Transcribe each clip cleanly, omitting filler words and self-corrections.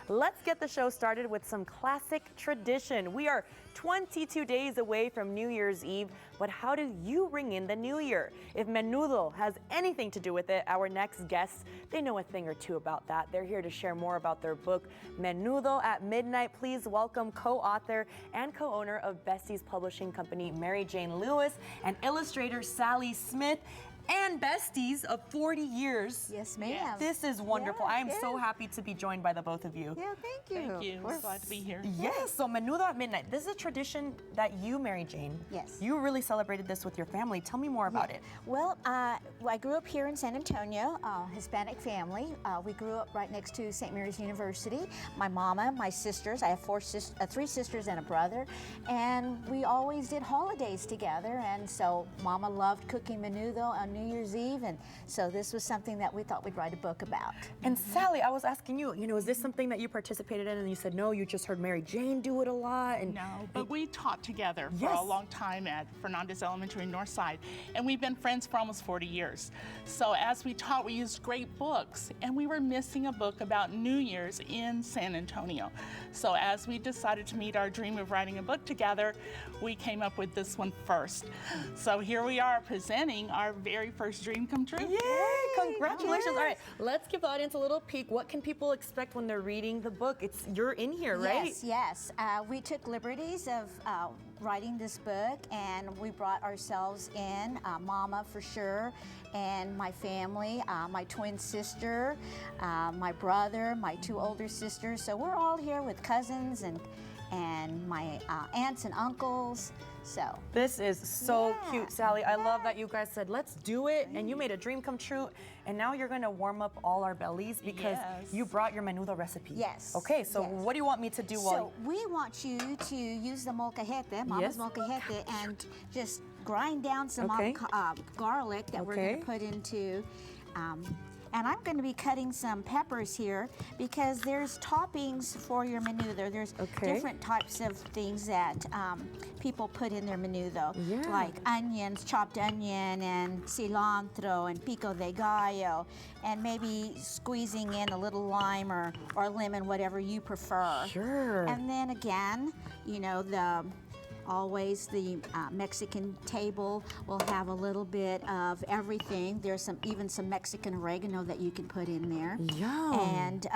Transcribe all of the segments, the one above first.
Let's get the show started with some classic tradition. We are 22 days away from New Year's Eve, but how do you ring in the new year? If Menudo has anything to do with it, our next guests, they know a thing or two about that. They're here to share more about their book, Menudo at Midnight. Please welcome co-author and co-owner of Besties Publishing Company, Mary Jane Lewis, and illustrator Sally Smith. And besties of 40 years. Yes, ma'am. This is wonderful. I am so happy to be joined by the both of you. Yeah, thank you. Thank you. We're glad to be here. Yes, so Menudo at Midnight. This is a tradition that you, Mary Jane, you really celebrated this with your family. Tell me more about it. Well, I grew up here in San Antonio, Hispanic family. We grew up right next to St. Mary's University. My mama, my sisters, I have three sisters and a brother, and we always did holidays together. And so Mama loved cooking menudo on New Year's Eve, and so this was something that we thought we'd write a book about. And Sally, I was asking you, is this something that you participated in? And you said, no, you just heard Mary Jane do it a lot. And no, but we taught together for a long time at Fernandez Elementary Northside, and we've been friends for almost 40 years. So as we taught, we used great books, and we were missing a book about New Year's in San Antonio. So as we decided to meet our dream of writing a book together, we came up with this one first. So here we are presenting our very first dream come true. Yay! Congratulations. All right, let's give the audience a little peek. What can people expect when they're reading the book? You're in here, right? Yes. We took liberties of writing this book, and we brought ourselves in, Mama for sure, and my family, my twin sister, my brother, my two older sisters. So we're all here with cousins and my aunts and uncles. So this is so cute, Sally. I love that you guys said, let's do it, and you made a dream come true, and now you're going to warm up all our bellies because you brought your menudo recipe. Yes. Okay, so what do you want me to do? So we want you to use the molcajete, Mama's molcajete, and just grind down some garlic that we're going to put into and I'm going to be cutting some peppers here because there's toppings for your menudo. There's different types of things that people put in their menudo, like onions, chopped onion, and cilantro, and pico de gallo, and maybe squeezing in a little lime or lemon, whatever you prefer. Sure. And then again, always the Mexican table will have a little bit of everything. There's even some Mexican oregano that you can put in there. Yum. And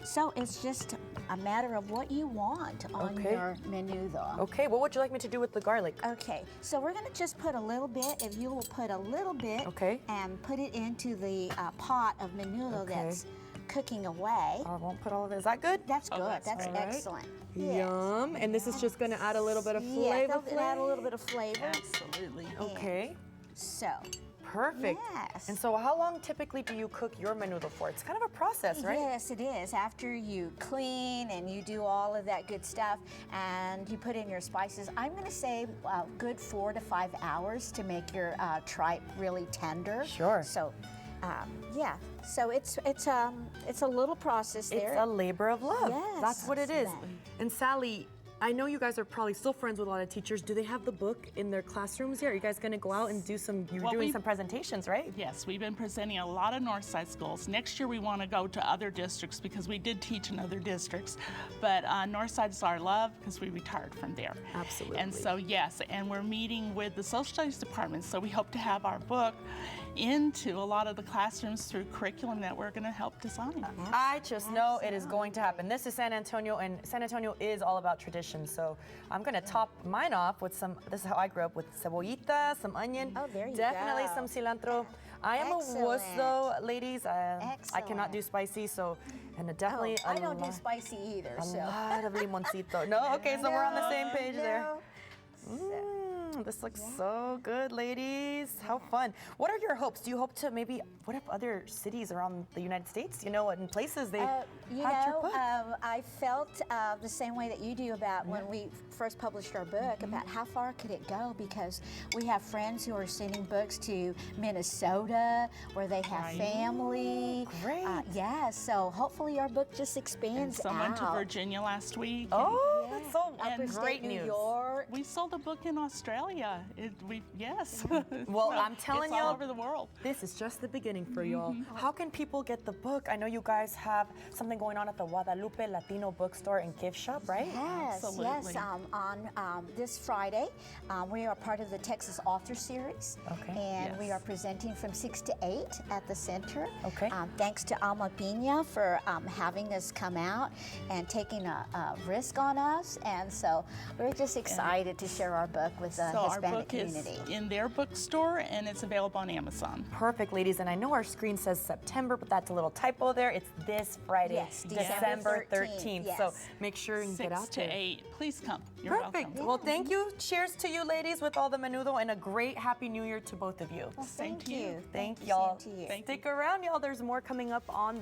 so it's just a matter of what you want on your menudo. Okay, what would you like me to do with the garlic? Okay, so we're going to just put a little bit. If you will put a little bit and put it into the pot of menudo that's cooking away. I won't put all of it. Is that good? That's good. That's excellent. Yum. And this is just going to add a little bit of flavor. Yeah, add a little bit of flavor. Absolutely. Okay. So. Perfect. Yes. And so how long typically do you cook your menudo for? It's kind of a process, right? Yes, it is. After you clean and you do all of that good stuff and you put in your spices, I'm going to say a good 4 to 5 hours to make your tripe really tender. Sure. So. So it's a little process there. It's a labor of love. Yes, that's what it is. And Sally, I know you guys are probably still friends with a lot of teachers. Do they have the book in their classrooms here? Are you guys going to go out and do some? You're doing some presentations, right? Yes, we've been presenting a lot of Northside schools. Next year we want to go to other districts because we did teach in other districts. But Northside's our love because we retired from there. Absolutely. And so and we're meeting with the social studies department. So we hope to have our book into a lot of the classrooms through curriculum that we're going to help design. I just know it is going to happen. This is San Antonio, and San Antonio is all about tradition. So I'm going to top mine off with this is how I grew up, with cebollita, some onion. Oh, there you Definitely go. some cilantro. I am a wuss though, ladies. I cannot do spicy, so, and definitely I don't do spicy either. A lot of limoncito. No? Okay, so we're on the same page there. This looks so good, ladies. How fun. What are your hopes? Do you hope to maybe, what if other cities around the United States, in places they had your book? I felt the same way that you do about when we first published our book, about how far could it go, because we have friends who are sending books to Minnesota where they have family. Great. So hopefully our book just expands and someone out. to Virginia last week. Oh, that's so upper state great New news. York. We sold the book in Australia. Yes. Well, So I'm telling it's you, all over the world. this is just the beginning for y'all. How can people get the book? I know you guys have something going on at the Guadalupe Latino Bookstore and Gift Shop, right? Yes, Absolutely. yes. On this Friday, we are part of the Texas Author Series. Okay. And we Yes. are presenting from 6 to 8 at the center. Okay. Thanks to Alma Pina for having us come out and taking a risk on us. And so we're just excited to share our book with the So our Hispanic book community. is in their bookstore, and it's available on Amazon. Perfect, ladies. And I know our screen says September, but that's a little typo there. It's this Friday, Yes, December 13th. yes. So make sure you get 6 out to there. 8. Please come. You're Perfect. welcome. Well, thank you. Cheers to you, ladies, with all the menudo, and a great Happy New Year to both of you. Well, Same thank to you. you. Thank you, y'all. same to you. Thank you. Stick around, y'all. There's more coming up on the